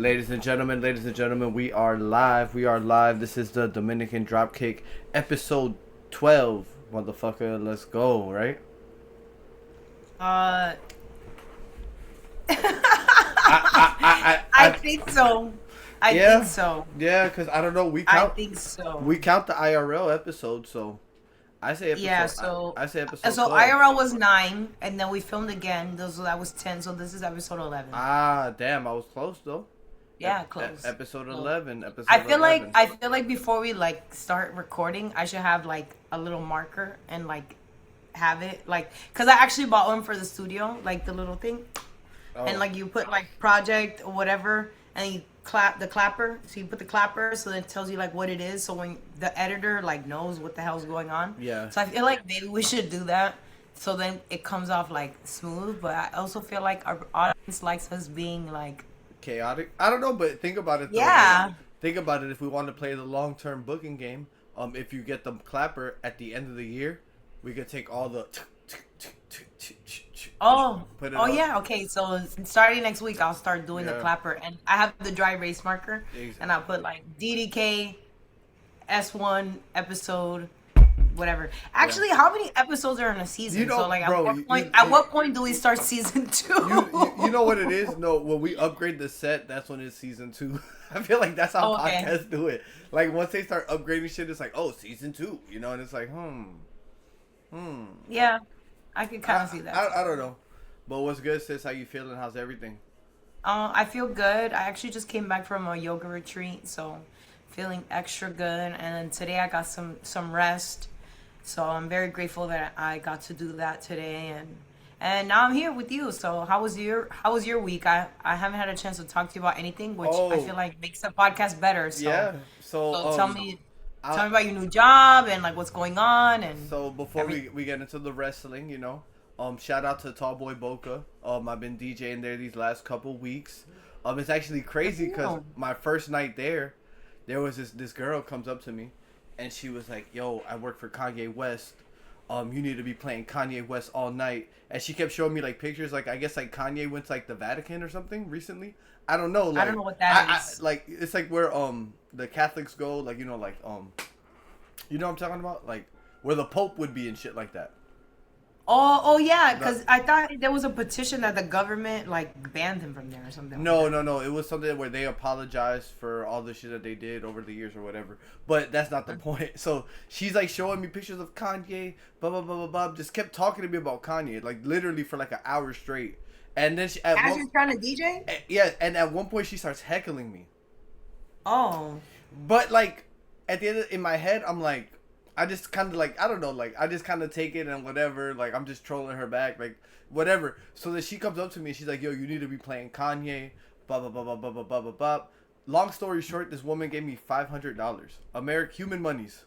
Ladies and gentlemen, we are live. We are live. This is the Dominican Dropkick, episode 12. Motherfucker, let's go, right? Uh, I I think so. I yeah, think so. yeah, because I don't know. I think so. We count the IRL episode, so I say Yeah. episode. So, I say episode so 12. IRL was 9, and then we filmed again. That was 10. So this is episode 11. Ah, damn, I was close though. Yeah, close. Episode Close. 11. Episode I feel 11. like before we start recording, I should have a little marker and have it because I actually bought one for the studio, like the little thing, Oh. and you put project or whatever, and you clap the clapper. So you put the clapper, so it tells you what it is. So when the editor knows what the hell's going on. Yeah. So I feel like maybe we should do that. So then it comes off smooth, but I also feel like our audience likes us being Chaotic. I don't know, but think about it though. Yeah. Think about it. If we want to play the long-term booking game, if you get the clapper at the end of the year, we could take all the put it oh up. yeah, okay. So starting next week, I'll start doing the Yeah. clapper, and I have the dry erase marker, and I'll put DDK, S1 episode, whatever. Actually, how many episodes are in a season? You know, so bro, at what point do we start season 2? You know what it is? No, when we upgrade the set, that's when it's season 2. I feel like that's how Okay. podcasts do it. Like once they start upgrading shit, it's like, oh, season 2, you know, and it's like, Yeah, I can kind of see that. I don't know, but what's good, sis? How you feeling? How's everything? I feel good. I actually just came back from a yoga retreat, so feeling extra good. And then today I got some rest, so I'm very grateful that I got to do that today. And now I'm here with you. So how was your week? I haven't had a chance to talk to you about anything, which I feel like makes the podcast better. So Yeah. So tell me about your new job and what's going on. And so before we get into the wrestling, you know, shout out to Tallboy Boca. I've been DJing there these last couple weeks. It's actually crazy because my first night there was this girl comes up to me, and she was like, "Yo, I work for Kanye West. You need to be playing Kanye West all night." And she kept showing me pictures, I guess Kanye went to the Vatican or something recently. I don't know. I don't know what that is. It's where the Catholics go, you know what I'm talking about, where the Pope would be and shit like that. Oh yeah, because I thought there was a petition that the government banned him from there or something. No. It was something where they apologized for all the shit that they did over the years or whatever. But that's not the point. So she's showing me pictures of Kanye, blah blah blah blah blah. Just kept talking to me about Kanye, literally for an hour straight. And then As you're trying to DJ? Yeah, and at one point she starts heckling me. Oh. But at the end in my head, I'm I just kind of I don't know, I just kind of take it and whatever, I'm just trolling her back, whatever. So then she comes up to me and she's like, "Yo, you need to be playing Kanye, blah blah blah blah blah blah blah blah blah." Long story short, this woman gave me $500, human monies.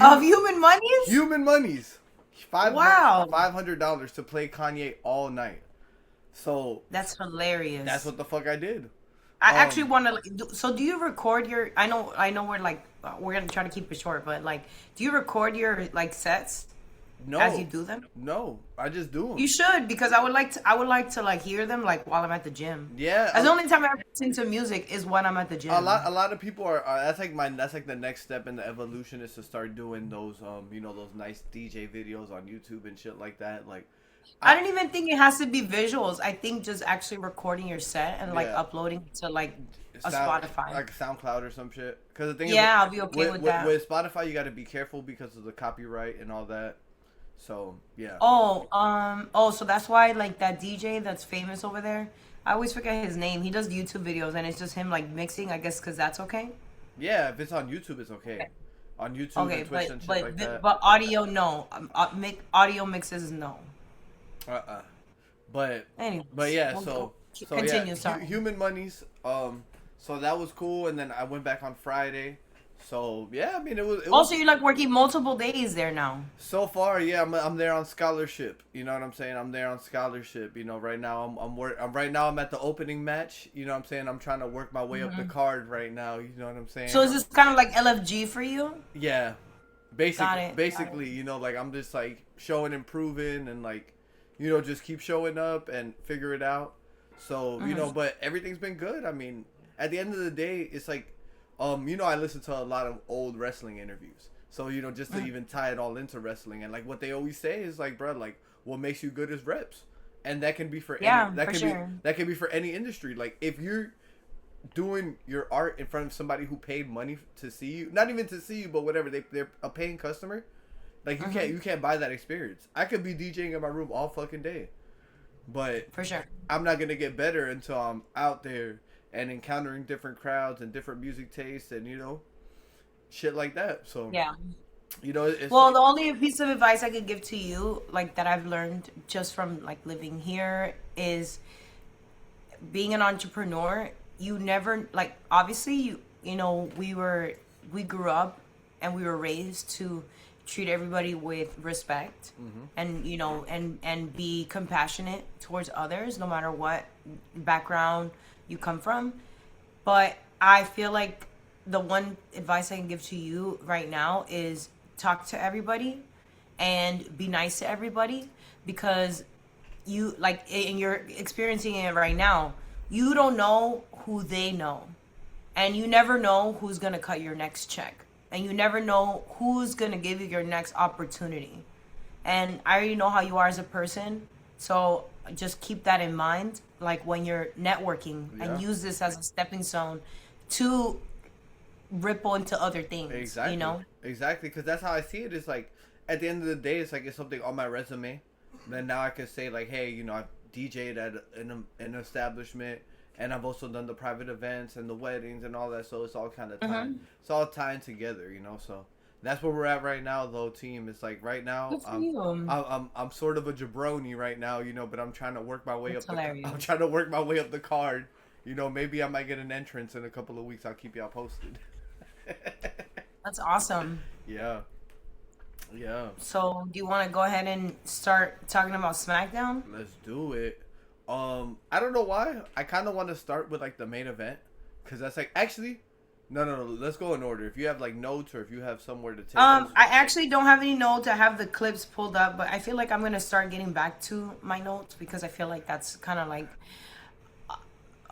Of human monies? Human monies. Wow. $500 to play Kanye all night. So that's hilarious. that's what the fuck I did. I actually want to. So do you record your? I know we're gonna try to keep it short, but do you record your sets? No. As you do them? No, I just do them. You should, because I would like to hear them while I'm at the gym. Yeah. That's the only time I ever listen to music is when I'm at the gym. A lot of people are that's the next step in the evolution is to start doing those those nice DJ videos on YouTube and shit like that. I don't even think it has to be visuals. I think just actually recording your set and Yeah. uploading to a Spotify. SoundCloud or some shit. Because the thing Yeah, I'll be okay with that. With Spotify, you got to be careful because of the copyright and all that. So yeah. So that's why that DJ that's famous over there. I always forget his name. He does YouTube videos and it's just him mixing. I guess because that's okay. Yeah, if it's on YouTube, it's okay. On YouTube and Twitch and shit like that. But audio, no. Audio mixes, no. But Anyways, yeah, we'll so continue. yeah, Sorry. human monies. So that was cool, and then I went back on Friday. So yeah, I mean it was. Also, you're working multiple days there now. So far, yeah, I'm there on scholarship. You know what I'm saying? I'm there on scholarship. You know, right now I'm at the opening match. You know what I'm saying? I'm trying to work my way up the card right now. You know what I'm saying? So is this kind of like LFG for you? Yeah, Got it. basically, you know, I'm just showing and proving and just keep showing up and figure it out. So, Hmm. but everything's been good. I mean, at the end of the day, it's like, I listen to a lot of old wrestling interviews. So, just to even tie it all into wrestling, and like what they always say is like, bro, like what makes you good is reps. And that can be for any Yeah, for sure. that can be for any industry. Like if you're doing your art in front of somebody who paid money to see you, not even to see you, but whatever, they're a paying customer. Like Hmm. you can't buy that experience. I could be DJing in my room all fucking day, but For sure. I'm not gonna get better until I'm out there and encountering different crowds and different music tastes and shit like that. So Yeah. it's Well, the only piece of advice I could give to you, like that I've learned just from like living here, is being an entrepreneur. You never like obviously we grew up and we were raised to treat everybody with respect, and and be compassionate towards others no matter what background you come from. But I feel like the one advice I can give to you right now is talk to everybody and be nice to everybody, because you like and you're experiencing it right now. You don't know who they know, and you never know who's going to cut your next check, and you never know who's going to give you your next opportunity. And I already know how you are as a person, so just keep that in mind, like when you're networking, and yeah, use this as a stepping stone to ripple into other things, you exactly, know. exactly, because that's how I see it. It's like at the end of the day, it's like it's something on my resume. Then now I can say like, hey, I've DJ'd at an establishment, and I've also done the private events and the weddings and all that. So it's all kind of Mm-hmm. it's all tying together. So that's where we're at right now, though. Team, it's like right now, Good for you. I'm sort of a jabroni right now, but I'm trying to work my way That's up I'm hilarious. trying to work my way up the card. Maybe I might get an entrance in a couple of weeks. I'll keep y'all posted. That's awesome. Yeah, yeah. So, do you want to go ahead and start talking about SmackDown? Let's do it. I don't know why. I kind of want to start with like the main event, because that's like actually, no, no, no. Let's go in order. If you have like notes or if you have somewhere to take us. I actually don't have any notes. I have the clips pulled up, but I feel like I'm gonna start getting back to my notes because I feel like that's kind of like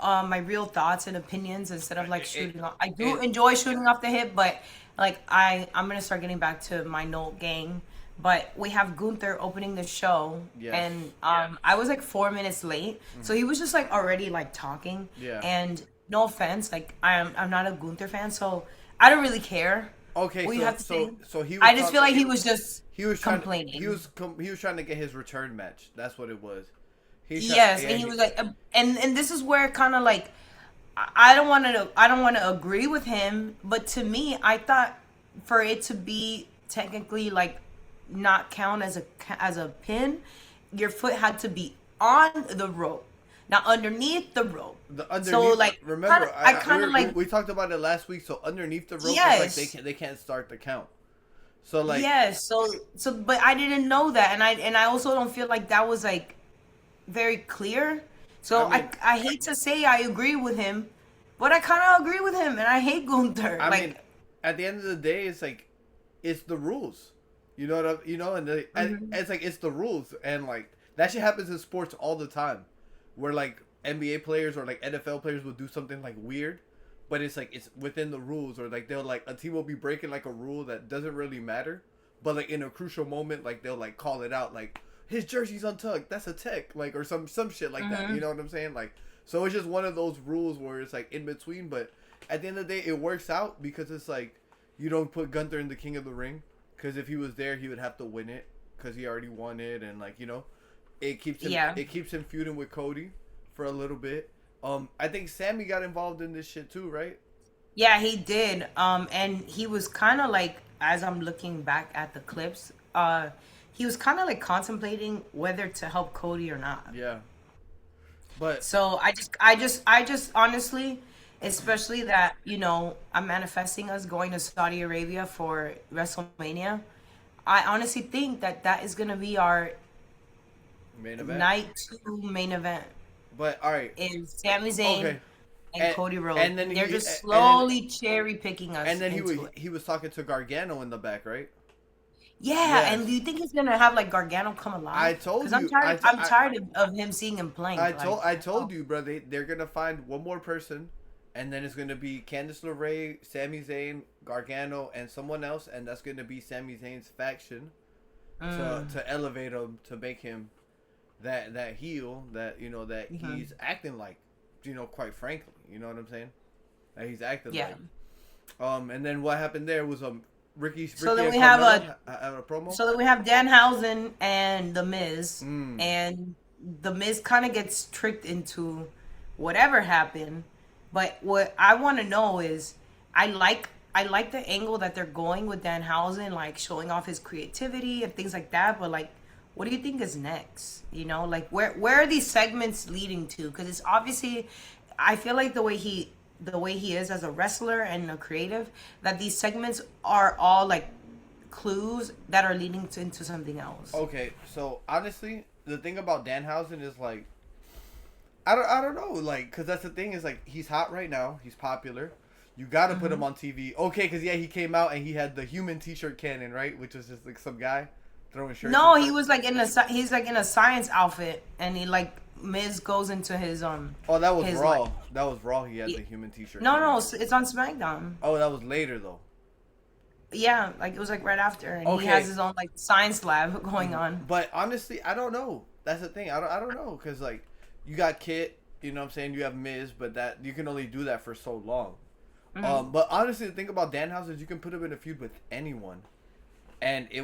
my real thoughts and opinions instead of like It, shooting off. I do it, enjoy shooting off the hip, but like I'm gonna start getting back to my note gang. But we have Gunther opening the show, yes. and I was like 4 minutes late, so he was just like already like talking. Yeah. And no offense, like I'm not a Gunther fan, so I don't really care Okay. what you So have to say. he was I just feel like he was just he was trying complaining. he was trying to get his return match. That's what it was. Yes, Yeah. and he was like, and this is where kind of like I don't want to agree with him, but to me, I thought for it to be technically like not count as a pin, your foot had to be on the rope, not underneath the rope. The So underneath. like, Remember, I kind of like we talked about it last week. So underneath the rope is like yes. they can't start the count. So like Yes, but I didn't know that, and I also don't feel like that was like very clear. I So mean I hate to say I agree with him, but I kind of agree with him, and I hate Gunther. I mean, Like, at the end of the day, it's like it's the rules. And it's like it's the rules, and like that shit happens in sports all the time, where like NBA players or like NFL players will do something like weird, but it's like it's within the rules, or like they'll like a team will be breaking like a rule that doesn't really matter, but like in a crucial moment, like they'll like call it out, like his jersey's untucked, that's a tech, like or some shit like that. hmm. You know what I'm saying? Like so it's just one of those rules where it's like in between, but at the end of the day, it works out because it's like you don't put Gunther in the King of the Ring, because if he was there, he would have to win it because he already won it, and like Yeah, it keeps him feuding with Cody for a little bit. I think Sammy got involved in this shit too, right? yeah, he did. And he was kind of like, as I'm looking back at the clips, he was kind of like contemplating whether to help Cody or not. Yeah, but So I just honestly, especially that I'm manifesting us going to Saudi Arabia for WrestleMania. I honestly think that that is gonna be our main event. night 2 main event. But all right, Is Sami Zayn okay, and and Cody Rhodes. and then They're just and then slowly cherry picking us he was into it. talking to Gargano in the back, right? Yeah, and do Yes. you think he's gonna have like Gargano come I alive? Because told I'm you. tired. I'm tired of him seeing him blank. Like, I oh, told you, bro. They're gonna find one more person, and then it's gonna be Candice LeRae, Sami Zayn, Gargano, and someone else, and that's gonna be Sami Zayn's faction to elevate him to make him that heel that that he's acting like, quite frankly, you know what I'm saying? That he's acting yeah. like. And then what happened there was So Ricky then and we have Carmelo have a promo. so then we have Danhausen and The Miz, Mm. and The Miz kind of gets tricked into whatever happened. But what I want to know is, I like the angle that they're going with Danhausen, like showing off his creativity and things like that. But like, what do you think is next? Like where are these segments leading to? Because it's obviously, I feel like the way he is as a wrestler and a creative, that these segments are all like clues that are leading into something else. Okay, so honestly, the thing about Danhausen is like, I don't know, like, cause that's the thing is like he's hot right now, he's popular. You gotta put him on TV, okay? Cause yeah, he came out and he had the human T-shirt cannon, right? Which was just like some guy throwing shirts. No, he was like he's like in a science outfit, and he like Miz goes into his Oh, that was his Raw. like, That was Raw. He had the human T-shirt. no, cannon. no, it's on SmackDown. Oh, that was later though. Yeah, like it was like right after, and he Okay. has his own like science lab going on. But honestly, I don't know. That's the thing. I don't know because like you got Kit, you know what I'm saying? You have Miz, but that you can only do that for so long. But honestly, the thing about Danhausen is you can put him in a feud with anyone, and it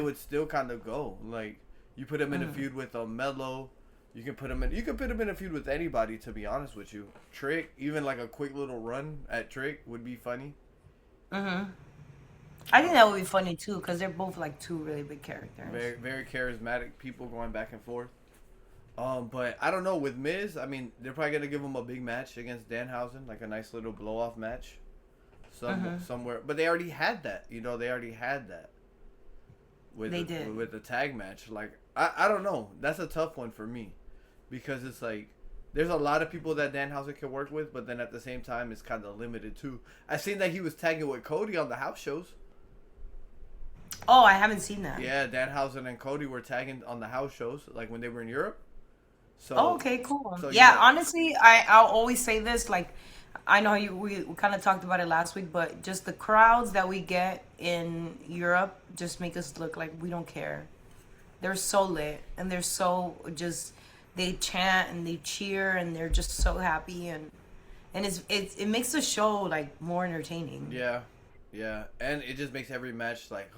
would still kind of go. Like you put him in a feud with Mello, you can put him in a feud with anybody. To be honest with you, Trick, even like a quick little run at Trick would be funny. I think that would be funny too, because they're both like two really big characters. Very very charismatic people going back and forth. But I don't know with Miz. I mean, they're probably gonna give him a big match against Danhausen, like a nice little blow off match, somewhere. But they already had that. They already had that. They did. With the tag match. Like I don't know. That's a tough one for me, because it's like there's a lot of people that Danhausen can work with, but then at the same time it's kind of limited too. I seen that he was tagging with Cody on the house shows. Oh, I haven't seen that. Yeah, Danhausen and Cody were tagging on the house shows, like when they were in Europe. So, Oh, okay, cool. so Yeah, honestly, I'll always say this. Like, I know we kind of talked about it last week, but just the crowds that we get in Europe just make us look like we don't care. They're so lit, and they're so just, they chant and they cheer, and they're just so happy, and it makes the show like more entertaining. yeah, yeah, and it just makes every match like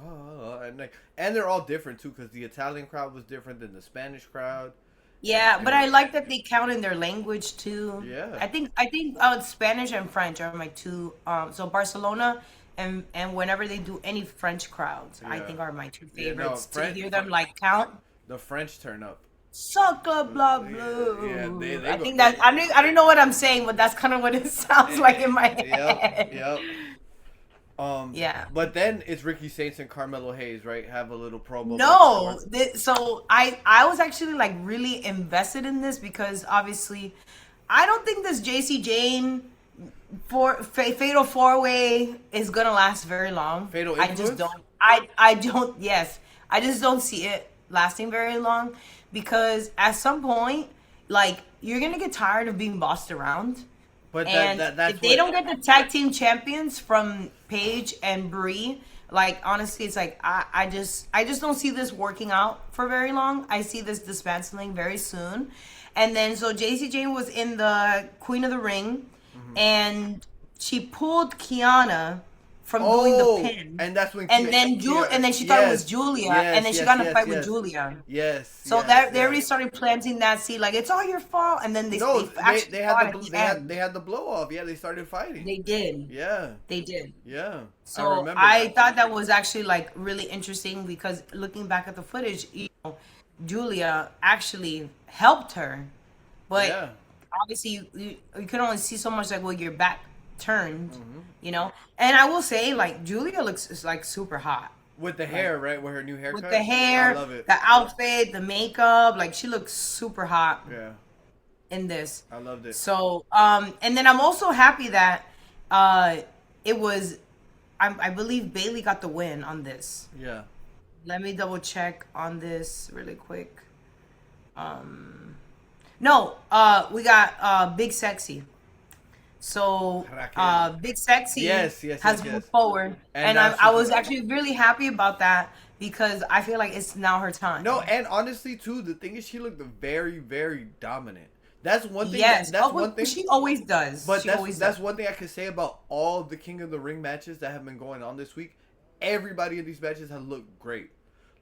and they're all different too, because the Italian crowd was different than the Spanish crowd. Yeah, And but I like that they count in their language too. Yeah. I think Spanish and French are my two. So Barcelona and whenever they do any French crowds, I Yeah. think are my two Yeah, no, favorites. To hear them like count, the French turn up. soccer blah blah. Yeah, they I go think that I don't know what I'm saying, but that's kind of what it sounds like in my head. Yep. Yeah. But then it's Ricky Saints and Carmelo Hayes, right? Have a little promo. No, so I was actually like really invested in this because obviously I don't think this JC Jane fatal four way is gonna last very long. Fatal I just Influence? don't. I don't. Yes, I just don't see it lasting very long because at some point, like you're gonna get tired of being bossed around. But And that's if they don't get the tag team champions from Paige and Brie, like honestly, it's like I just don't see this working out for very long. I see this dismantling very soon. And then so JC Jane was in the Queen of the Ring, and she pulled Kiana from doing the pin. and that's when And then and then she thought it was Julia, and then she got in a fight with Julia. Yes. So yes, they already started planting that seed, like it's all your fault. And then No, they actually they fought had at the had end. they had the blow off. Yeah, they started fighting. They did. Yeah. They did. Yeah. So remember I that. thought that was actually like really interesting because looking back at the footage, Julia actually helped her, but Yeah. obviously you can only see so much like when your back turned, Mm-hmm. And I will say like Julia looks like super hot With the hair, right? With her new haircut. with the hair, I love it. the outfit, the makeup. Like she looks super hot Yeah. in this. I loved it. So, and then I'm also happy that it was, I believe Bailey got the win on this. Yeah. Let me double check on this really quick. No, we got Big Sexy. So Raquel. Big Sexy Yes, yes, yes, has moved yes. forward, And and now I she's was actually really happy about that because I feel like it's now her no, time. and honestly too, the thing is she looked very, very dominant. That's one thing Yes. that's Oh, one well, thing. she always does. But She always does. that's one thing I can say about all the King of the Ring matches that have been going on this week. Everybody in these matches has looked great.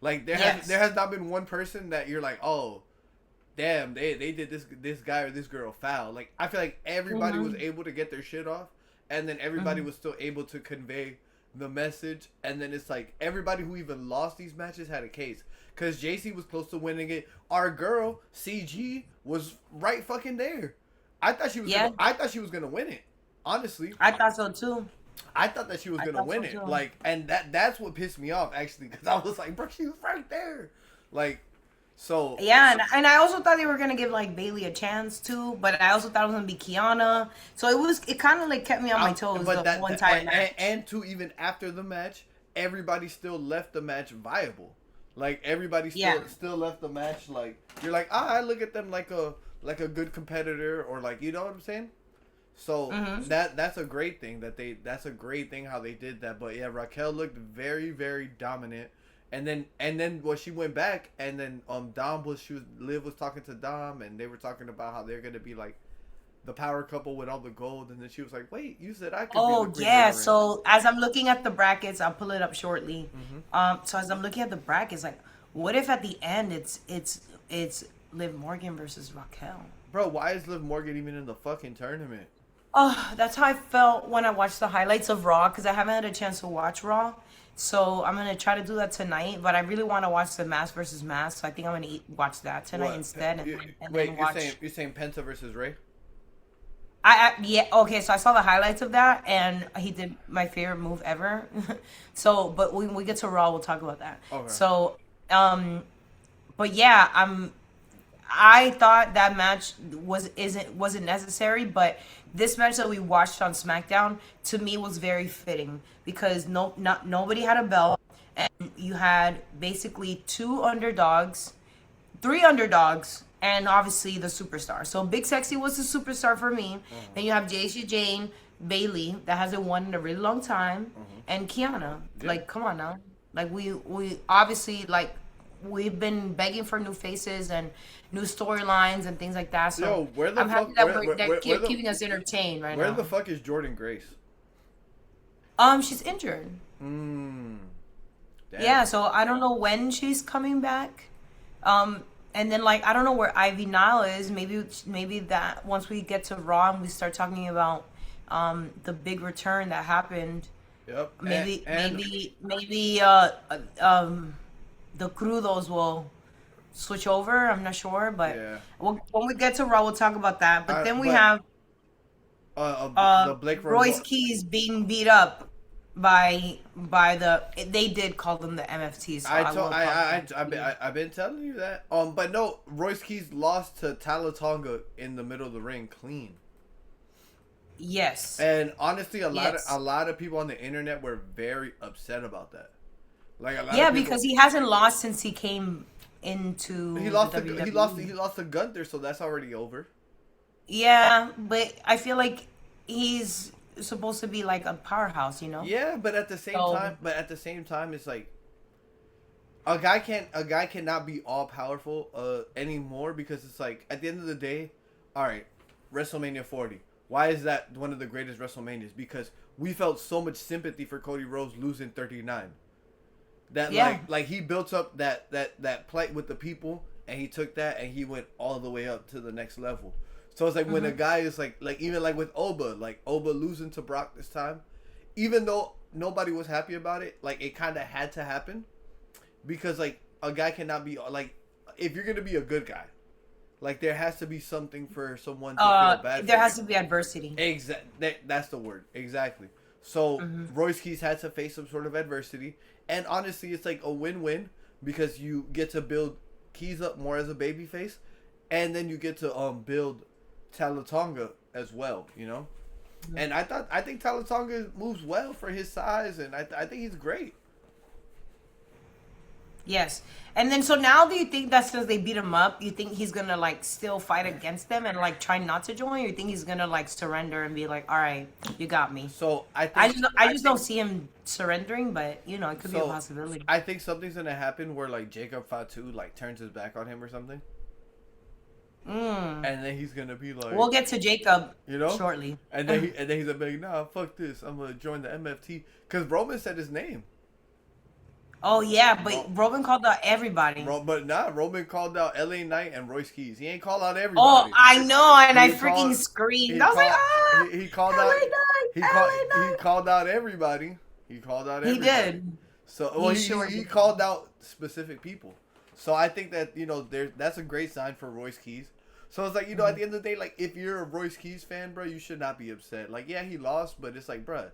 Like there Yes. has not been one person that you're like, oh, damn, they did this guy or this girl foul. Like I feel like everybody was Mm-hmm. able to get their shit off, and then everybody Mm-hmm. was still able to convey the message. And then it's like everybody who even lost these matches had a case. Cause JC was close to winning it. Our girl CG was right fucking there. Yeah, I thought she was gonna win it. Honestly, I thought so too. I thought that she was I gonna thought so win it. too. Like, and that's what pissed me off actually, because I was like, bro, she was right there. Like, so Yeah, and I also thought they were gonna give like Bailey a chance too, but I also thought it was gonna be Kiana. So it kind of like kept me on my toes but the whole entire match. and too, even after the match, everybody still left the match viable. Like everybody Yeah. still left the match like you're like, I look at them like a good competitor, or like, you know what I'm saying. So Mm-hmm. that's a great thing that's a great thing how they did that. But yeah, Raquel looked very, very dominant. And then when she went back, and then Dom was she was Liv was talking to Dom, and they were talking about how they're gonna be like the power couple with all the gold. And then she was like, wait, you said I could be the Oh queen of yeah. the ring. So as I'm looking at the brackets, I'll pull it up shortly. Mm-hmm. So as I'm looking at the brackets, like, what if at the end it's Liv Morgan versus Raquel? Bro, why is Liv Morgan even in the fucking tournament? Oh, that's how I felt when I watched the highlights of Raw because I haven't had a chance to watch Raw. So I'm gonna try to do that tonight, but I really want to watch the Mask versus Mask, so I think I'm gonna watch that tonight What? instead, and Wait, then watch. you're saying Penta versus Ray? Yeah, okay, so I saw the highlights of that, and he did my favorite move ever. So, but when we get to Raw, we'll talk about that. Okay. So, but yeah, I thought that match wasn't necessary, but this match that we watched on SmackDown to me was very fitting because nobody had a belt, and you had basically two underdogs, three underdogs, and obviously the superstar. So Big Sexy was the superstar for me. Then you have JC Jane, Bailey that hasn't won in a really long time, and Kiana. Yeah. Like, come on now. Like we obviously like we've been begging for new faces and new storylines and things like that. So Yo, where the I'm happy fuck? that Where the keeping us entertained right where now. the fuck is Jordan Grace? She's injured. Mmm. Yeah, so I don't know when she's coming back. And then like I don't know where Ivy Nile is. Maybe that once we get to Raw and we start talking about the big return that happened. Yep. Maybe the Crudos will switch over. I'm not sure, but Yeah. when we get to Raw, we'll talk about that. But then we But have the Blake Royce Rose. Keys being beat up by the they did call them the MFTs. So I've been telling you that. But no, Royce Keys lost to Talatonga in the middle of the ring clean. Yes. And honestly, Yes. a lot of people on the internet were very upset about that. Like a lot Yeah, of people, because he hasn't lost since he came into he lost the to WWE. he lost to Gunther, so that's already over. Yeah, but I feel like he's supposed to be like a powerhouse, you know? Yeah, but So at the same time, it's like a guy cannot be all powerful anymore, because it's like at the end of the day, all right, WrestleMania 40. Why is that one of the greatest WrestleManias? Because we felt so much sympathy for Cody Rhodes losing 39. That yeah. like he built up that plight with the people, and he took that and he went all the way up to the next level. So it's like when a guy is like even like with Oba losing to Brock this time, even though nobody was happy about it, like it kind of had to happen, because like a guy cannot be like, if you're gonna be a good guy, like there has to be something for someone to feel bad. There for has you. to be adversity. That's the word. Exactly. So Royce Keys had to face some sort of adversity, and honestly, it's like a win-win, because you get to build Keys up more as a babyface, and then you get to build Talatonga as well. You know, and I think Talatonga moves well for his size, and I think he's great. Yes. And then so now do you think that since they beat him up, you think he's gonna like still fight against them and like try not to join? Or you think he's gonna like surrender and be like, all right, you got me? So I I think just I just don't see him surrendering, but you know, it could be a so possibility. I think something's gonna happen where like Jacob Fatu like turns his back on him or something, Mm. and then he's gonna be like, We'll get to Jacob you know, shortly. and then he's gonna be like, nah, fuck this, I'm gonna join the MFT because Roman said his name. Oh yeah, Ro- but Robin called out everybody. But nah, Roman called out LA Knight and Royce Keys. He ain't called out Oh, everybody. I know, and I He freaking called. screamed. He I was like, called. ah, He called out. LA Knight, He LA Knight. called out everybody. He called out He everybody. did. So well, He sure he did. called out specific people. So I think that that's a great sign for Royce Keys. So it's like at the end of the day, like if you're a Royce Keys fan, bro, you should not be upset. Like yeah, he lost, but it's like, bro,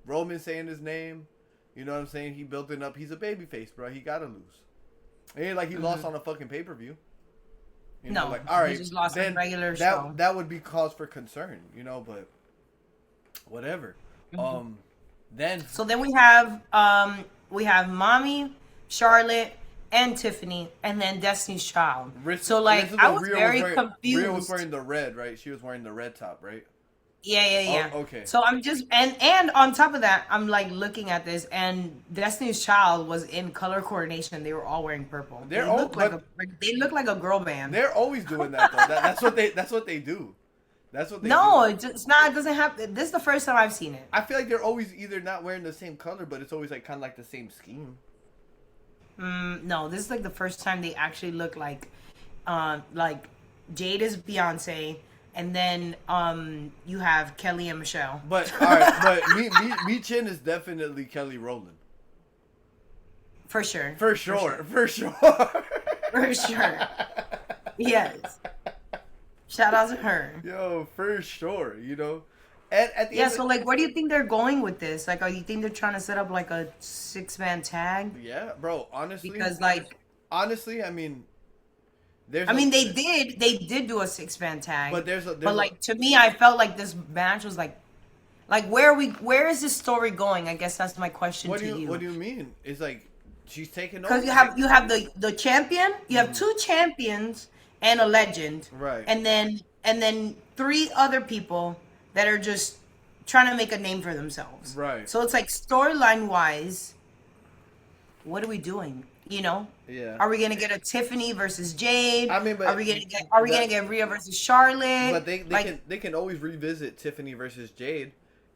Roman saying his name. You know what I'm saying? He built it up. He's a babyface, bro. He gotta lose. It ain't like he lost on a fucking pay per view. No, Like all he right, just lost a then regular show. that would be cause for concern, but whatever. Then So then we have Mommy, Charlotte, and Tiffany, and then Destiny's Child. So like I was very confused. Rhea was wearing the red, right? She was wearing the red top, right? Yeah. Oh, okay. So I'm just and on top of that, I'm like looking at this, and Destiny's Child was in color coordination. They were all wearing purple. They look like a girl band. They're always doing that though. That's what they do. That's what they No, do. it's not. It doesn't happen. This is the first time I've seen it. I feel like they're always either not wearing the same color, but it's always like kind of like the same scheme. No, this is like the first time they actually look like Jade is Beyonce, and then you have Kelly and Michelle. But all right, but me Chin is definitely Kelly Rowland. For sure. For sure. For sure. Yes. Shout out to her. Yo, for sure. And at the end So like, where do you think they're going with this? Like, you think they're trying to set up like a 6-man tag? Yeah, bro. Honestly, Because like, I mean, they did do a 6-man tag. But but like to me, I felt like this match was like where is this story going? I guess that's my question to you. What do you mean? It's like she's taking over. Because you have the champion, you have 2 champions and a legend, right? And then 3 other people that are just trying to make a name for themselves, right? So it's like storyline wise, what are we doing? Yeah. Are we gonna get a Tiffany versus Jade? I mean, but are we gonna get Rhea versus Charlotte? But they can always revisit Tiffany versus Jade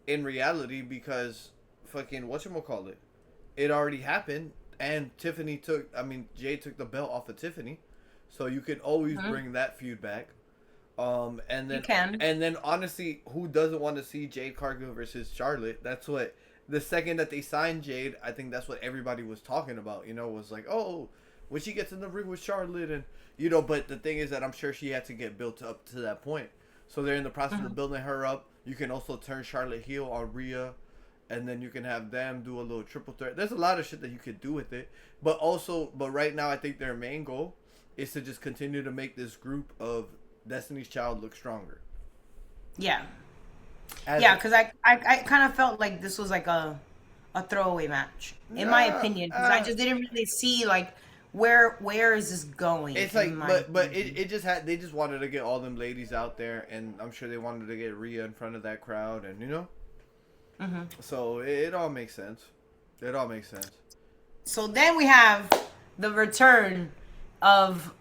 in reality because fucking whatchamacallit, it already happened and Jade took the belt off of Tiffany, so you could always bring that feud back. And then you can. And then honestly, who doesn't want to see Jade Cargill versus Charlotte? That's what the second that they signed Jade, I think that's what everybody was talking about. Was like, oh, when she gets in the ring with Charlotte, and But the thing is that I'm sure she had to get built up to that point. So they're in the process of building her up. You can also turn Charlotte heel on Rhea, and then you can have them do a little triple threat. There's a lot of shit that you could do with it. But right now, I think their main goal is to just continue to make this group of Destiny's Child look stronger. Yeah. Because I kind of felt like this was like a throwaway match, in my opinion. Because I just didn't really see like where is this going. It's like, but it just they just wanted to get all them ladies out there, and I'm sure they wanted to get Rhea in front of that crowd, and So it all makes sense. It all makes sense. So then we have the return of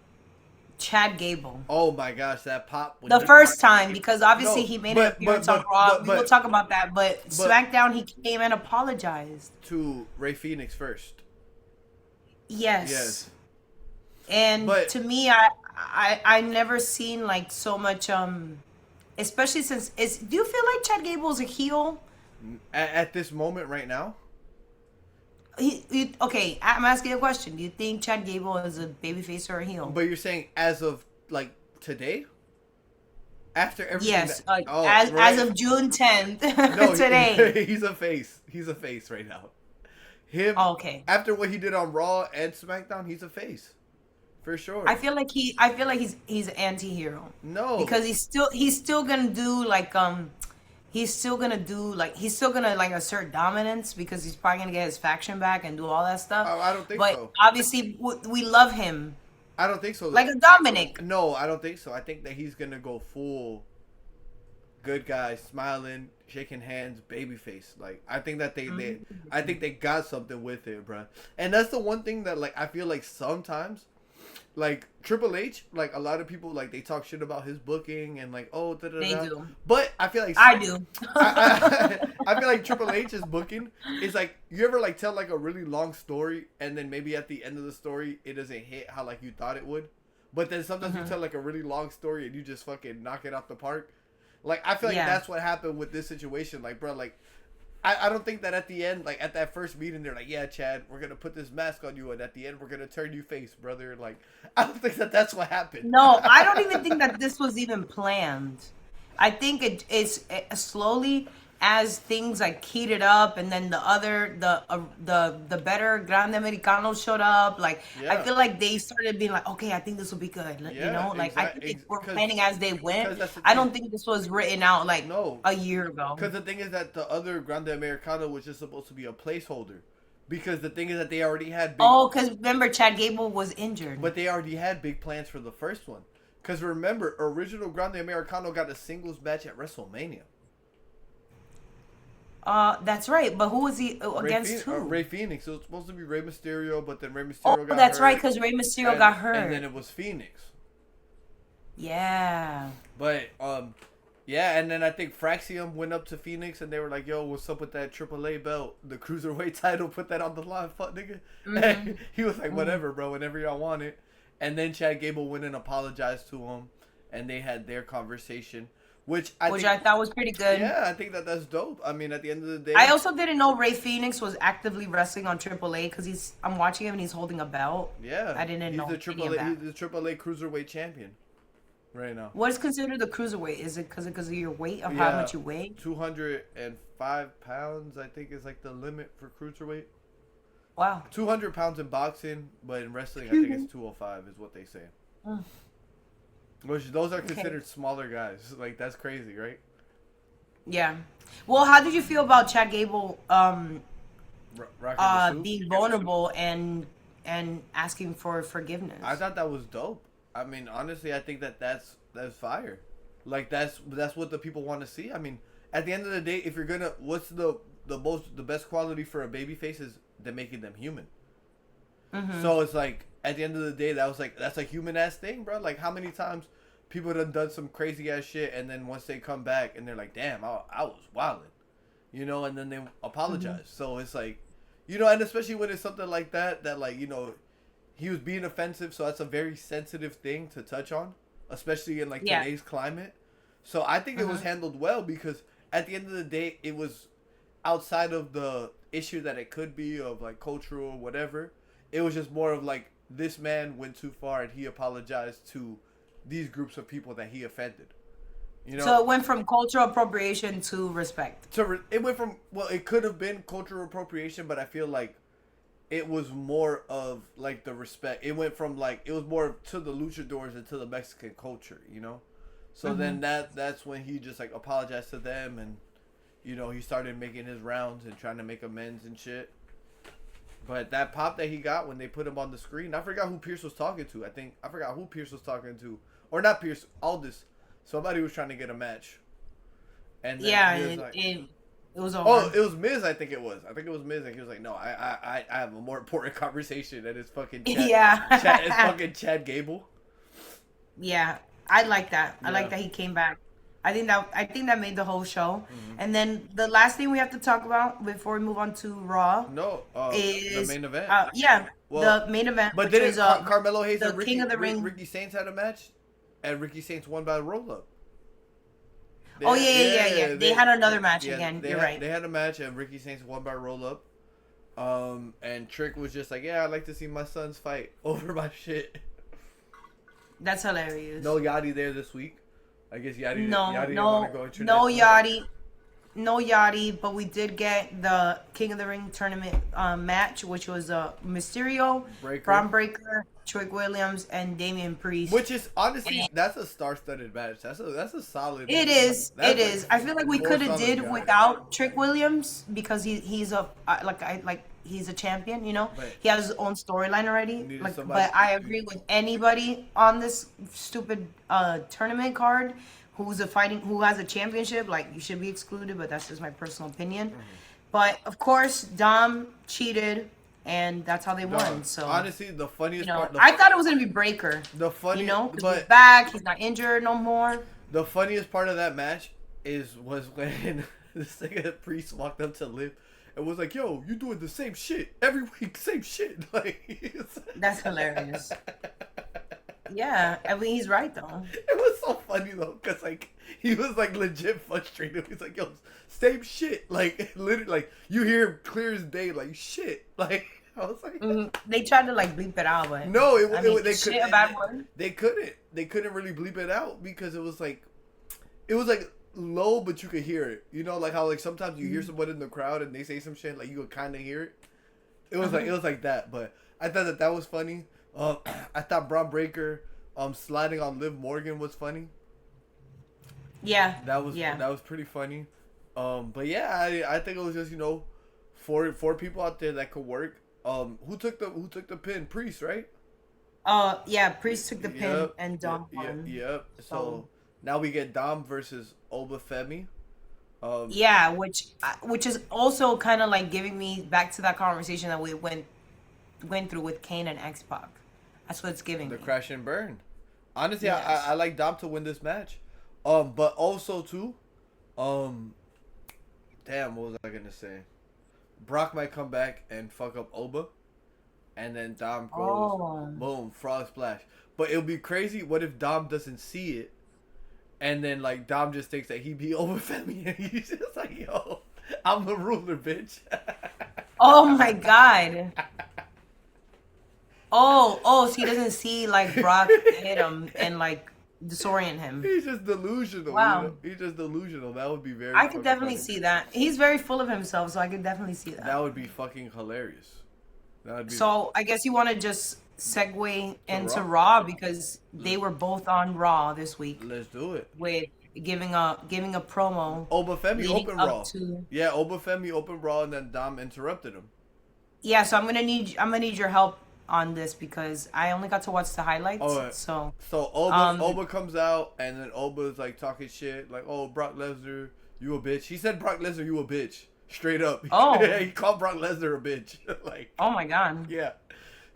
Chad Gable. Oh my gosh, that pop! The first time, because obviously he made an appearance on Raw. We will talk about that. But SmackDown, he came and apologized to Rey Fenix first. Yes. And to me, I never seen like so much. Especially since do you feel like Chad Gable is a heel at this moment right now? Okay, I'm asking a question. Do you think Chad Gable is a babyface or a heel? But you're saying as of like today, after everything. Yes, as of June 10th. No, today. He's a face. He's a face right now. Him. Okay. After what he did on Raw and SmackDown, he's a face, for sure. I feel like he's an anti-hero. No, because he's still gonna do like he's still gonna do like he's still gonna like assert dominance because he's probably gonna get his faction back and do all that stuff. Oh, I don't think but so. obviously we love him I don't think so. like a Dominic. No, I don't think so. I think that he's gonna go full good guy, smiling, shaking hands, babyface. Like I think that I think they got something with it, bro. And that's the one thing that like I feel like sometimes, like Triple H, like a lot of people like they talk shit about his booking and like They do. But I feel like I do. I feel like Triple H's booking is like you ever like tell like a really long story and then maybe at the end of the story it doesn't hit how like you thought it would, but then sometimes you tell like a really long story and you just fucking knock it out the park. Like, I feel like that's what happened with this situation. Like, bro, like, I don't think that at the end, like, at that first meeting, they're like, yeah, Chad, we're going to put this mask on you, and at the end, we're going to turn you face, brother. Like, I don't think that that's what happened. No, I don't even think that this was even planned. I think it's slowly as things like heated up, and then the better Grande Americanos showed up. Like I feel like they started being like, okay, I think this will be good. Like, you know, like I think they were planning as they went. I don't think this was written out like a year ago. Because the thing is that the other Grande Americano was just supposed to be a placeholder. Because the thing is that they already had big... Oh, because remember, Chad Gable was injured. But they already had big plans for the first one. Because remember, original Grande Americano got a singles match at WrestleMania. That's right. But who was he against? Who? Rey Fenix. It was supposed to be Rey Mysterio, but then Rey Mysterio got hurt. That's right, because Rey Mysterio got hurt. And then it was Phoenix. Yeah. But, yeah, and then I think Fraxium went up to Phoenix and they were like, yo, what's up with that AAA belt? The Cruiserweight title, put that on the line, fuck nigga. Mm-hmm. He was like, whatever, bro, whenever y'all want it. And then Chad Gable went and apologized to him, and they had their conversation. Which I thought was pretty good. Yeah, I think that that's dope. I mean, at the end of the day... I also didn't know Rey Fenix was actively wrestling on AAA because I'm watching him and he's holding a belt. Yeah. I didn't know He's the AAA Cruiserweight champion right now. What is considered the Cruiserweight? Is it because of your weight, of how much you weigh? 205 pounds, I think, is like the limit for Cruiserweight. Wow. 200 pounds in boxing, but in wrestling, I think it's 205 is what they say. Which those are considered smaller guys. Like, that's crazy, right? Yeah. Well, how did you feel about Chad Gable being vulnerable and asking for forgiveness? I thought that was dope. I mean, honestly, I think that's fire. Like, that's what the people want to see. I mean, at the end of the day, if you're gonna, what's the best quality for a babyface is them making them human. Mm-hmm. So it's like, at the end of the day, that's a human ass thing, bro. Like, how many times people done some crazy ass shit, and then once they come back and they're like, damn, I was wildin', you know, and then they apologize. Mm-hmm. So it's like, you know, and especially when it's something like that, like, you know, he was being offensive, so that's a very sensitive thing to touch on, especially in like today's climate. So I think it was handled well because at the end of the day, it was outside of the issue that it could be of like cultural or whatever. It was just more of like, this man went too far and he apologized to these groups of people that he offended. You know? So it went from cultural appropriation to respect. It went from, well, it could have been cultural appropriation, but I feel like it was more of like the respect. It went from like, it was more to the luchadors and to the Mexican culture, you know? So then that's when he just like apologized to them, and, you know, he started making his rounds and trying to make amends and shit. But that pop that he got when they put him on the screen, I forgot who Pierce was talking to. I forgot who Pierce was talking to. Or not Pierce, Aldis. Somebody was trying to get a match. And then it was over. Oh, it was Miz, I think it was. I think it was Miz, and he was like, no, I have a more important conversation than it's fucking Chad. It's fucking Chad Gable. Yeah, I like that. I like that he came back. I think that made the whole show. Mm-hmm. And then the last thing we have to talk about before we move on to Raw is the main event. The main event. But didn't Carmelo Hayes and King of the Ring. Ricky Saints had a match, and Ricky Saints won by a roll up. Yeah. They had another match again. You're right. They had a match, and Ricky Saints won by a roll up. And Trick was just like, yeah, I'd like to see my sons fight over my shit. That's hilarious. No Yachty there this week. I guess Yachty. No, Yachty didn't want to go no Yachty. no Yachty, but we did get the King of the Ring tournament match, which was Mysterio, Breaker. Braun Breaker, Trick Williams, and Damian Priest. Which is honestly, that's a star-studded match. That's a solid. It is. That's It is. I feel like we four could have solid did guys. without Trick Williams because he's a he's a champion. You know, But he has his own storyline already. needed Like, somebody- but I agree with anybody on this stupid tournament card who has a championship. Like, you should be excluded. But that's just my personal opinion. But of course, Dom cheated, and that's how they won. So honestly, the funniest part. I thought it was gonna be Breaker. The funny, You know, 'cause but he's back. He's not injured no more. the funniest part of that match was when this nigga Priest walked up to Liv and was like, "Yo, you doing the same shit every week, same shit." Like, That's hilarious. Yeah, I mean, he's right though. it was so funny though, cause like he was like legit frustrated. He's like, "Yo, same shit." Like literally, like you hear him clear as day, like shit. Like I was like, They tried to like bleep it out, but no, they shit, couldn't. a bad word. They couldn't really bleep it out because it was like low, but you could hear it. You know, like how like sometimes you hear someone in the crowd and they say some shit, like you could kind of hear it. It was like that, but I thought that was funny. I thought Braun Breaker sliding on Liv Morgan was funny. Yeah, That was pretty funny. But yeah, I think it was just, you know, four people out there that could work. Who took the pin? Priest, right? Yeah, Priest took the pin Yep. and Dom won. Yep. So now we get Dom versus Obafemi. Yeah, which is also kind of like giving me back to that conversation that we went through with Kane and X-Pac. That's what it's giving The me. crash and burn. Honestly, Yes. I like Dom to win this match. But also too, damn, what was I gonna say? Brock might come back and fuck up Oba, and then Dom goes boom, frog splash. But it'll be crazy. What if Dom doesn't see it, and then like Dom just thinks that he beat Obafemi, and he's just like, yo, I'm the ruler, bitch. Oh my god. Oh, so he doesn't see like Brock hit him and like disorient him. He's just delusional. Wow. You know? He's just delusional. That would be very. I could fucking definitely funny. see that. He's very full of himself, so I could definitely see that. That would be fucking hilarious. That would be. So I guess you want to just segue into Raw. Raw because they were both on Raw this week Let's do it. with giving a promo. Obafemi leading open up Raw. to- Yeah, Obafemi open Raw, and then Dom interrupted him. Yeah, so I'm gonna need your help on this because I only got to watch the highlights. Alright. So So Oba comes out, and then Oba's like talking shit, like, "Oh, Brock Lesnar, you a bitch." He said, "Brock Lesnar, you a bitch." Straight up. Oh. Yeah, he called Brock Lesnar a bitch. Like, oh my god. yeah,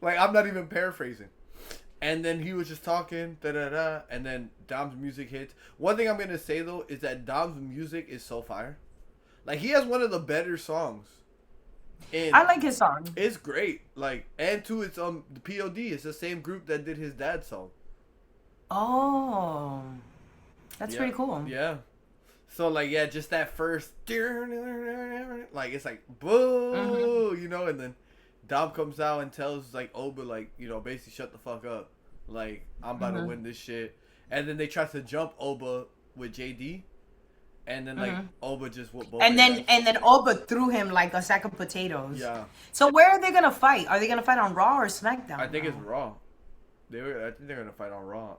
like I'm not even paraphrasing. And then he was just talking, da da da, and then Dom's music hits. One thing I'm gonna say though is that Dom's music is so fire. Like he has one of the better songs. And I like his song. it's great. Like, and too, it's the POD. It's the same group that did his dad's song. Oh, that's Yeah. pretty cool. Yeah. So like, yeah, just that first, like it's like boo, you know, and then Dom comes out and tells like Oba, like, you know, basically shut the fuck up, like I'm about to win this shit, and then they try to jump Oba with JD, and then like Oba just whooped both. And their then ass. Oba threw him like a sack of potatoes. Yeah, So where are they gonna fight? Are they gonna fight on Raw or SmackDown? I think now? it's Raw. I think they're gonna fight on Raw.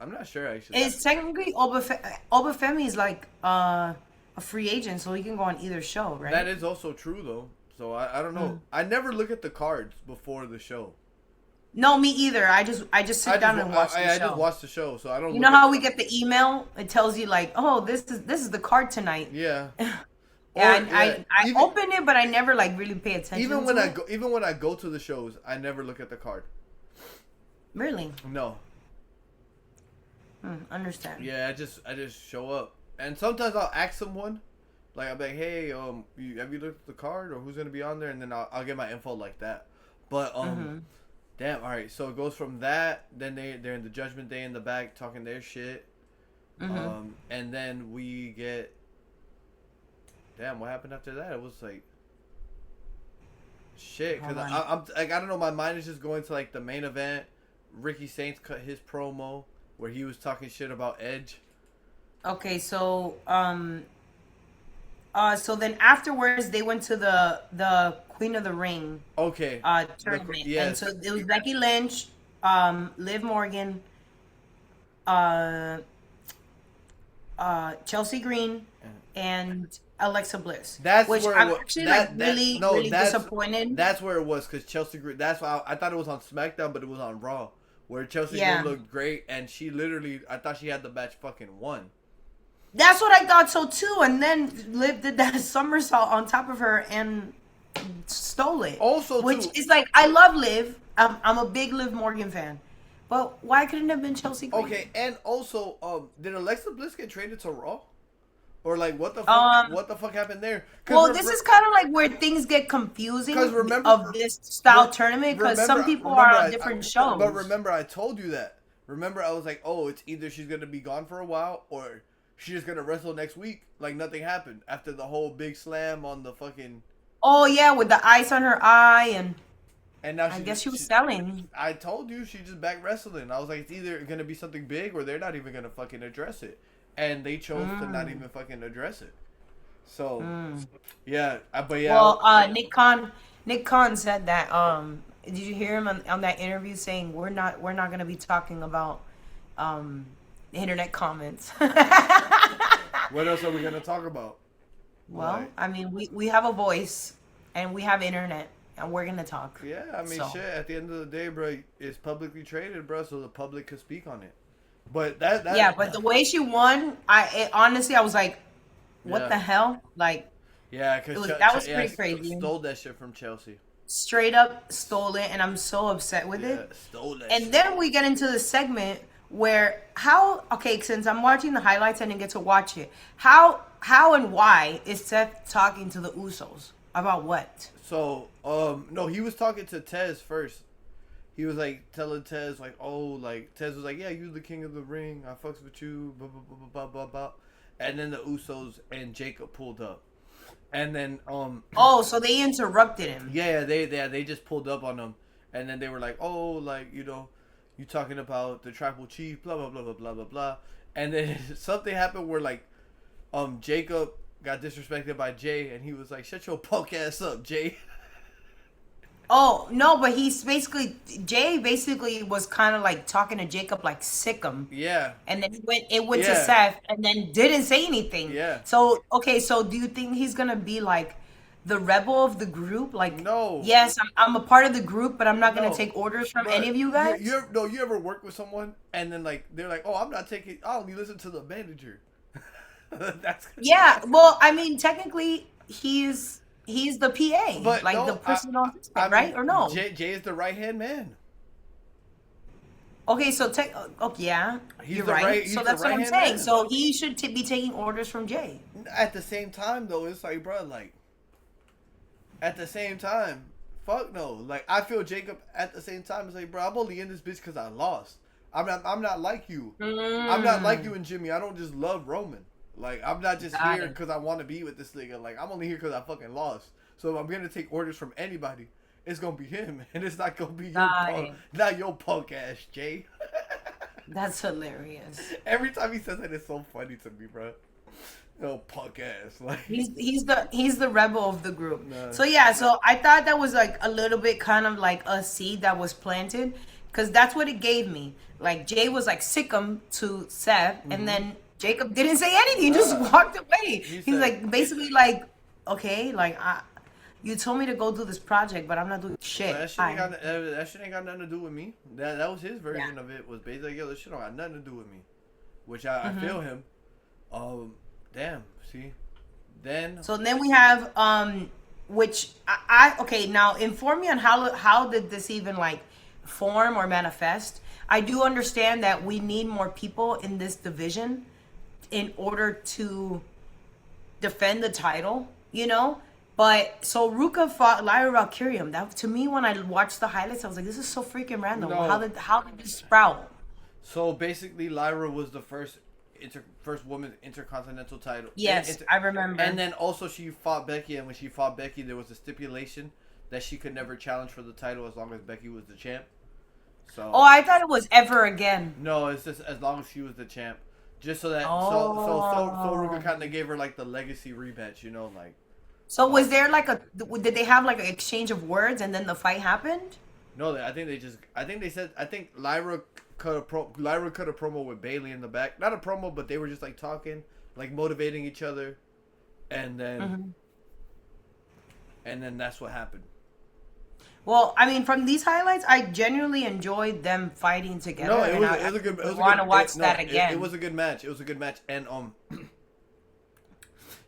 I'm not sure actually. It's technically Obafemi is like a free agent, so he can go on either show, right? That is also true though. So I don't know. I never look at the cards before the show. No, me either. I just sit down and watch the show. I just watch the show, so I don't. You know how we get the email? It tells you like, oh, this is the card tonight. Yeah. Yeah, Or, I even, open it, but I never like really pay attention. even to when it. even when I go to the shows, I never look at the card. Really No. understand. Yeah, I just show up, and sometimes I'll ask someone, like I'll be like, hey, have you looked at the card or who's gonna be on there, and then I'll get my info like that. But damn, all right. So it goes from that. Then they're in the Judgment Day in the back talking their shit. And then we get. Damn, what happened after that? It was like. Shit, because I'm like, I don't know. My mind is just going to like the main event. Ricky Saints cut his promo where he was talking shit about Edge. Okay, so So then afterwards, they went to the Queen of the Ring Okay. tournament, and so Yes. it was Becky Lynch, Liv Morgan, uh, Chelsea Green, and Alexa Bliss. That's Which where it I'm was. actually like That really no, really disappointed. that's where it was because Chelsea Green. That's why I thought it was on SmackDown, but it was on Raw, where Chelsea Green Yeah, looked great, and she literally, I thought she had the match fucking won. that's what I thought so too. And then Liv did that somersault on top of her and stole it. Also, Which too. is like, I love Liv. I'm a big Liv Morgan fan. But why couldn't it have been Chelsea Green? Okay, and also, did Alexa Bliss get traded to Raw, or like what the fuck? Um, What the fuck happened there? well, this is kind of like where things get confusing Because remember, of this style tournament because some people are on different but shows. remember, I told you that. Remember, I was like, oh, it's either she's gonna be gone for a while, or she's just gonna wrestle next week. Like nothing happened after the whole big slam on the fucking. Oh yeah, with the ice on her eye, and And now I she guess just, she was selling. I told you she just back wrestling. I was like, it's either gonna be something big or they're not even gonna fucking address it, and they chose to not even fucking address it. So, yeah, but yeah. Well, Nick Khan said that. Did you hear him on that interview saying we're not gonna be talking about internet comments? What else are we gonna talk about? Well, Like, I mean, we have a voice and we have internet and we're gonna talk. yeah, I mean, So shit. At the end of the day, bro, it's publicly traded, bro, so the public could speak on it. But that yeah, but the way she won, honestly I was like, what yeah, the hell? Like yeah, because that was pretty crazy. stole that shit from Chelsea. Straight up stole it, and I'm so upset with Yeah, it. stole that And shit. then we get into the segment where okay, since I'm watching the highlights, I didn't get to watch it. How and why is Seth talking to the Usos about what? So, no, he was talking to Tez first. He was like telling Tez like, oh, like Tez was like, yeah, you the king of the ring. I fucks with you. Blah blah blah blah blah blah. And then the Usos and Jacob pulled up, and then Oh, so they interrupted him. yeah, they just pulled up on him, and then they were like, oh, like you talking about the tribal chief, blah blah blah blah blah blah blah, and then something happened where like Jacob got disrespected by Jay, and he was like, shut your punk ass up, Jay. Oh no, but Jay basically was kind of like talking to Jacob like sick him. Yeah, And then it went to yeah, Seth and then didn't say anything. yeah. So, okay, so do you think he's gonna be like the rebel of the group? Like, No, yes, I'm a part of the group, but I'm not gonna no. take orders from But any of you guys? you ever work with someone and then like they're like, oh, I'm not taking. I only listen to the manager. That's Yeah, well, I mean, technically, he's the PA, but like the no, personal I assistant, right? Or no? Jay is the right hand man. Okay, so yeah, He's you're the right. right. So He's the that's what right I'm hand saying. man. So he should be taking orders from Jay. At the same time, though, it's like, bro, like, at the same time, fuck no. Like, I feel Jacob at the same time. It's like, bro, I'm only in this bitch because I lost. I'm not like you. I'm not like you and Jimmy. I don't just love Roman. Like, I'm not just Got here it. because I want to be with this nigga. Like, I'm only here because I fucking lost. So if I'm gonna take orders from anybody, it's gonna be him, and it's not gonna be your Got punk, it. not your punk ass Jay. That's hilarious. Every time he says that, it's so funny to me, bro. No punk ass, like. He's the rebel of the group. Nah. So yeah, so I thought that was like a little bit kind of like a seed that was planted, because that's what it gave me. Like Jay was like sick 'em to Seth, and then Jacob didn't say anything, just walked away. He's said- like basically like, okay, like you told me to go do this project, but I'm not doing shit. That shit, Bye. that shit ain't got nothing to do with me. That was his version of it. Was basically, yo, this shit don't got nothing to do with me. Which I feel him. Damn. See, then. So then we have which I okay, now inform me on how did this even like form or manifest. I do understand that we need more people in this division in order to defend the title, you know. But so Ruka fought Lyra Valkyrium. That to me, when I watched the highlights, I was like, this is so freaking random. No. How did this sprout? So basically, Lyra was the first woman intercontinental title. Yes, I remember. And then also she fought Becky, and when she fought Becky, there was a stipulation that she could never challenge for the title as long as Becky was the champ. So. Oh, I thought it was ever again. No, it's just as long as she was the champ. just so that so Ruka Oh. kind of gave her like the legacy rematch, like. So Uh, was there like a did they have like an exchange of words and then the fight happened? no, I think they said I think Lyra cut a promo with Bailey in the back, not a promo, but they were just like talking, like motivating each other, and then Hmm. that's what happened. Well, I mean, from these highlights, I genuinely enjoyed them fighting together, No, and it was a good, want to watch no, that it again. was a good match. It was a good match, and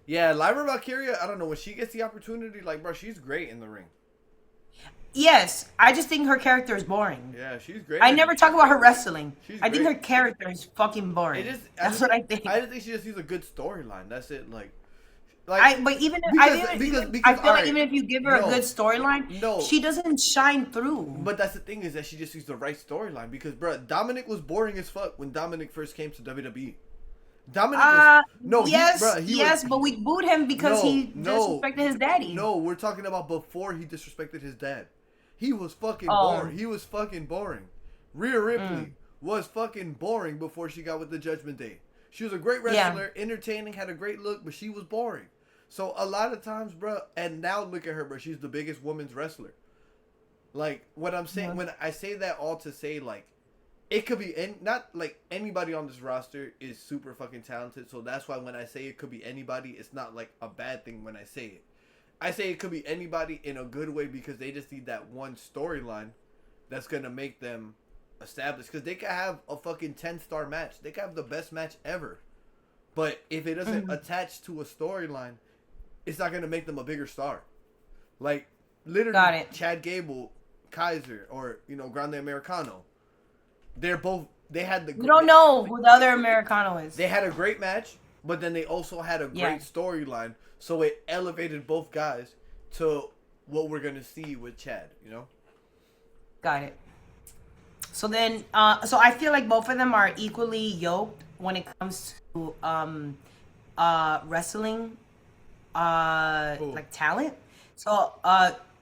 yeah, Lyra Valkyria. I don't know when she gets the opportunity, like, bro, she's great in the ring. Yes, I just think her character is boring. Yeah, she's great. I never talk about her wrestling. She's I think her great. character is fucking It boring. is. That's what I think. I just think she just needs a good storyline. That's it. But even if, because I feel all like right, even if you give her a no, good storyline, no. she doesn't shine through. But that's the thing is that she just needs the right storyline because, bro, Dominic was boring as fuck when Dominic first came to WWE. Dominic was Uh, no, yes, he yes, was but we booed him because no, he no, disrespected his daddy. no. We're talking about before he disrespected his dad. He was fucking Oh, boring. He was fucking boring. Rhea Ripley mm, was fucking boring before she got with the Judgment Day. She was a great yeah, wrestler, entertaining, had a great look, but she was boring. So a lot of times, bro, and now look at her, bro. She's the biggest women's wrestler. Like what I'm saying, mhm. when I say that, all to say, like, it could be not like anybody on this roster is super fucking talented. So that's why when I say it could be anybody, it's not like a bad thing when I say it. I say it could be anybody in a good way because they just need that one storyline that's gonna make them established. Because they could have a fucking 10-star match. They could have the best match ever. But if it doesn't Mhm. attach to a storyline, it's not gonna make them a bigger star. Like Got literally, it. Chad Gable, Kaiser, or Grande Americano. They're both. You don't know who the other Americano is. They had a great match, but then they also had a Yeah, great storyline. So it elevated both guys to what we're gonna see with Chad. got it. So then, so I feel like both of them are equally yoked when it comes to wrestling, Cool. like talent. So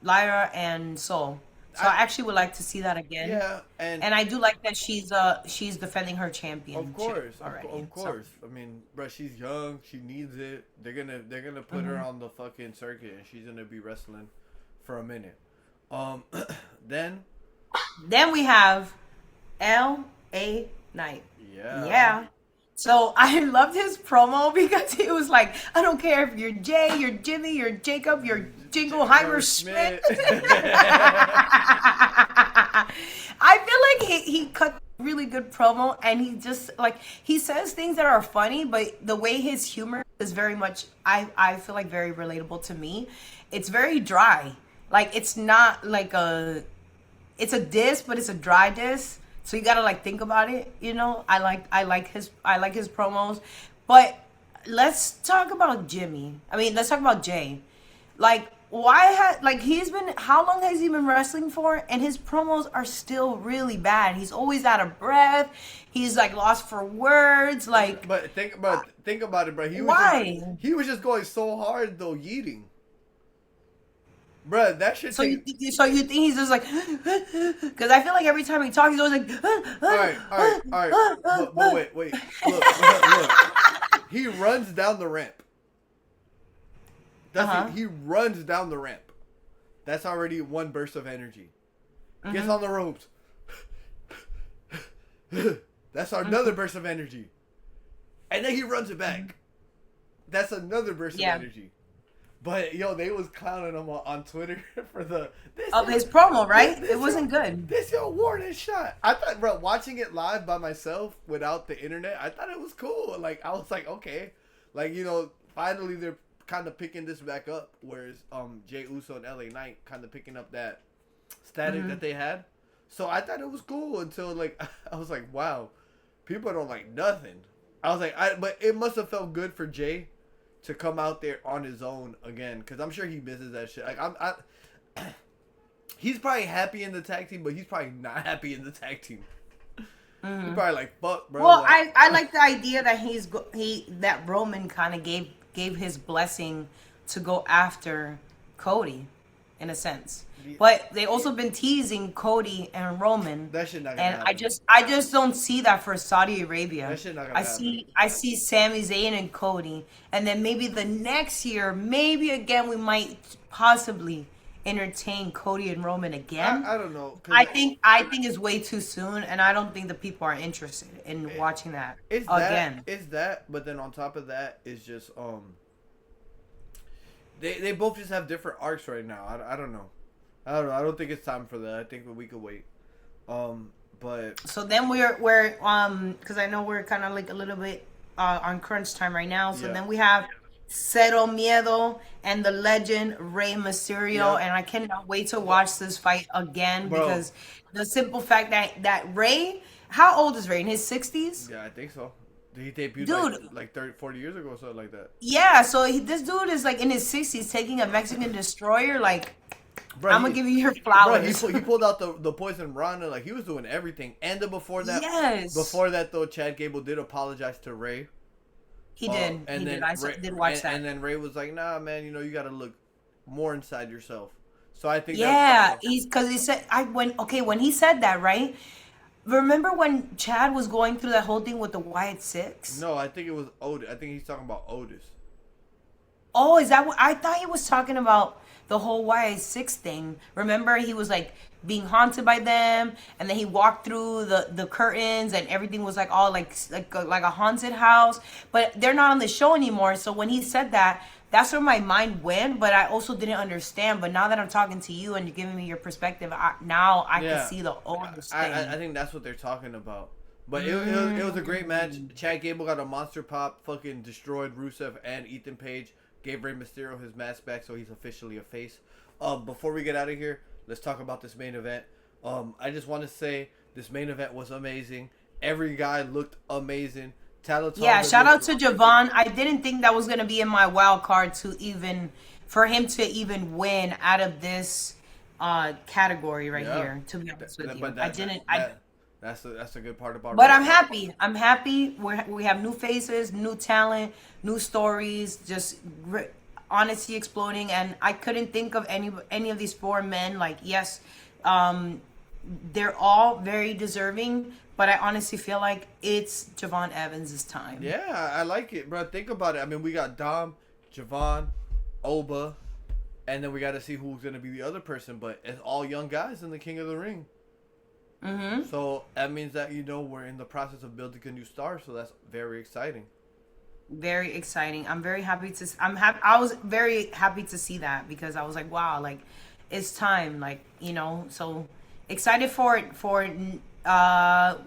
Lyra and Soul. So I I actually would like to see that again. Yeah, and And I do like that she's defending her of championship course, already. of So course. I mean, bro, she's young. She needs it. They're gonna put her mhm. on the fucking circuit, and she's gonna be wrestling for a minute. Um, then Then we have L.A. Knight. yeah, Yeah. So I loved his promo because he was like, I don't care if you're Jay, you're Jimmy, you're Jacob, you're Jingleheimer Schmidt. Schmidt. I feel like he cut a really good promo and he just like he says things that are funny, but the way his humor is very much I feel like very relatable to me. It's very dry. Like it's not like it's a diss, but it's a dry diss. So you gotta like think about it, I like his promos. But let's talk about Jimmy. I mean, let's talk about Jay. Like, he's been how long has he been wrestling for? And his promos are still really bad. He's always out of breath. He's like lost for words. Like, But think about it, bro. why? He was just going so hard though, yeeting, bro. That should So take. so you think he's just like, because I feel like every time he talks, he's always like, All right. But wait. Look. He runs down the ramp. uh-huh. He runs down the ramp. That's already one burst of energy. Gets Hmm. on the ropes. That's another burst of energy. And then he runs it back. That's another burst Yeah. of energy. But they was clowning him on Twitter for this Of is his promo, right? this It wasn't good. this your warning shot. I thought, bro, watching it live by myself without the internet, I thought it was cool. Like I was like, okay, like finally they're kind of picking this back up. Whereas Jay Uso and LA Knight kind of picking up that static Hmm. that they had. So I thought it was cool until like I was like, wow, people don't like nothing. I was like, but it must have felt good for Jay to come out there on his own again, because I'm sure he misses that shit. Like he's probably happy in the tag team, but he's probably not happy in the tag team. He's probably like, fuck, bro. Well, Like, I like the idea that that Roman kind of gave his blessing to go after Cody. in a sense. But they also been teasing Cody and Roman. That shit not gonna And happen. I just don't see that for Saudi Arabia. That shit not gonna happen. I see Sami Zayn and Cody, and then maybe the next year, maybe again we might possibly entertain Cody and Roman again. I don't know. I think it's way too soon, and I don't think the people are interested in watching that again. It's that, but then on top of that is just they both just have different arcs right now. I don't know. I don't think it's time for that. I think that we could wait. But so then we're because I know we're kind of like a little bit on crunch time right now. So then we have Cero Miedo and the legend Rey Mysterio, and I cannot wait to watch this fight again because the simple fact that Rey, how old is Rey? In his 60s? Yeah, I think so. He debuted like 30, 40 years ago or something like that. Yeah, so this dude is like in his 60s taking a Mexican destroyer. Like, bro, I'm gonna give you your flowers. Bro, he pulled out the poison Rana. Like, he was doing everything. And then before that, though, Chad Gable did apologize to Rey. He did. And then I did watch that. And then Rey was like, "Nah, man, you gotta look more inside yourself." So I think because he said when he said that, right? Remember when Chad was going through that whole thing with the Wyatt Six? No, I think it was Otis. I think he's talking about Otis. Oh, is that what I thought he was talking about? The whole Wyatt 6 thing. Remember, he was like being haunted by them, and then he walked through the curtains, and everything was like all like a haunted house. But they're not on the show anymore. So when he said that, that's where my mind went. But I also didn't understand. But now that I'm talking to you and you're giving me your perspective, I can see the oldest thing. I think that's what they're talking about. But it was a great match. Chad Gable got a monster pop, fucking destroyed Rusev and Ethan Page. Gave Rey Mysterio his mask back, so he's officially a face. Before we get out of here, let's talk about this main event. I just want to say this main event was amazing. Every guy looked amazing. Shout out to Javon. I didn't think that was gonna be in my wild card for him to even win out of this category right here. To be honest with you, That's a good part about it. But I'm happy. I'm happy. We have new faces, new talent, new stories, just honesty exploding. And I couldn't think of any of these 4 men. Like, yes, they're all very deserving. But I honestly feel like it's Javon Evans' time. Yeah, I like it, bro. Think about it. I mean, we got Dom, Javon, Oba, and then we got to see who's going to be the other person. But it's all young guys in the King of the Ring. Mm-hmm. So that means that we're in the process of building a new star, so that's very exciting. Very exciting. I'm very happy to. I was very happy to see that because I was like, wow, like it's time, like So excited for it.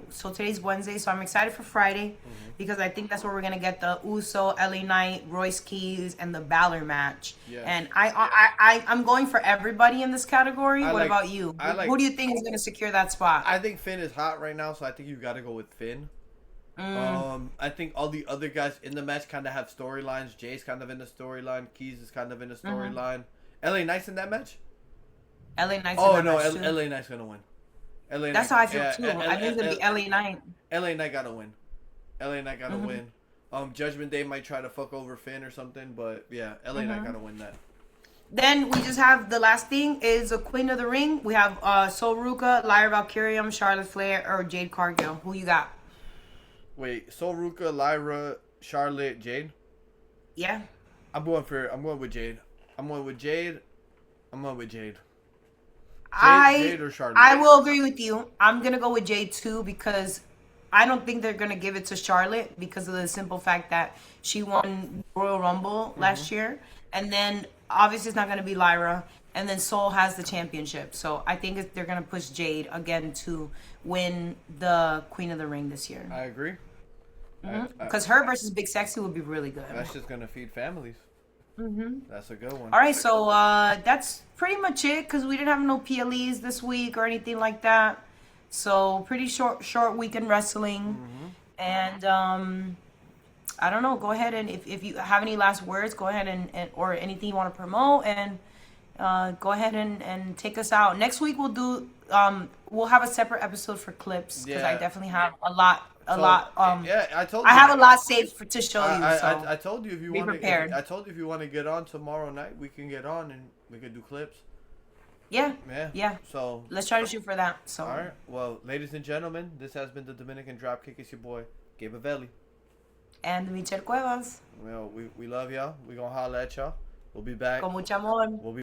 So today's Wednesday, so I'm excited for Friday because I think that's where we're gonna get the Uso, LA Knight, Royce Keys, and the Balor match. Yes. And I'm going for everybody in this category. What about you? Who do you think is gonna secure that spot? I think Finn is hot right now, so I think you got to go with Finn. I think all the other guys in the match kind of have storylines. Jay's kind of in the storyline. Keys is kind of in the storyline. LA Knight's in that match. LA Knight's. Oh no, LA Knight's gonna win. That's how I feel too. I think it's gonna be LA Knight. LA Knight gotta win. LA Knight gotta win. Judgment Day might try to fuck over Finn or something, but yeah, LA Knight gotta win that. Then we just have the last thing is a Queen of the Ring. We have Sol Ruka, Lyra Valkyrium, Charlotte Flair, or Jade Cargill. Who you got? Wait, Sol Ruka, Lyra, Charlotte, Jade. Yeah. I'm going with Jade. I'm going with Jade. Jade or Charlotte? I will agree with you. I'm gonna go with Jade too because I don't think they're gonna give it to Charlotte because of the simple fact that she won Royal Rumble last year, and then obviously it's not gonna be Lyra, and then Sol has the championship. So I think they're gonna push Jade again to win the Queen of the Ring this year. I agree. Because her versus Big Sexy would be really good. That's just gonna feed families. That's a good one. All right, so that's pretty much it because we didn't have no PLEs this week or anything like that. So pretty short weekend wrestling, and I don't know. Go ahead and if you have any last words, go ahead and or anything you want to promote, and go ahead and take us out. Next week we'll have a separate episode for clips because I definitely have a lot. Yeah, I told you. I have a lot saved to show you. I told you if you want prepared. I told you if you want to get on tomorrow night, we can get on and we can do clips. Yeah. Yeah. Yeah. So Let's try to shoot for that. So. all right. Well, ladies and gentlemen, this has been the Dominican Dropkick. It's your boy Gabe. And Michelle Cuevas. We love y'all. We gonna holla at y'all. We'll be back. Con mucho amor. We'll be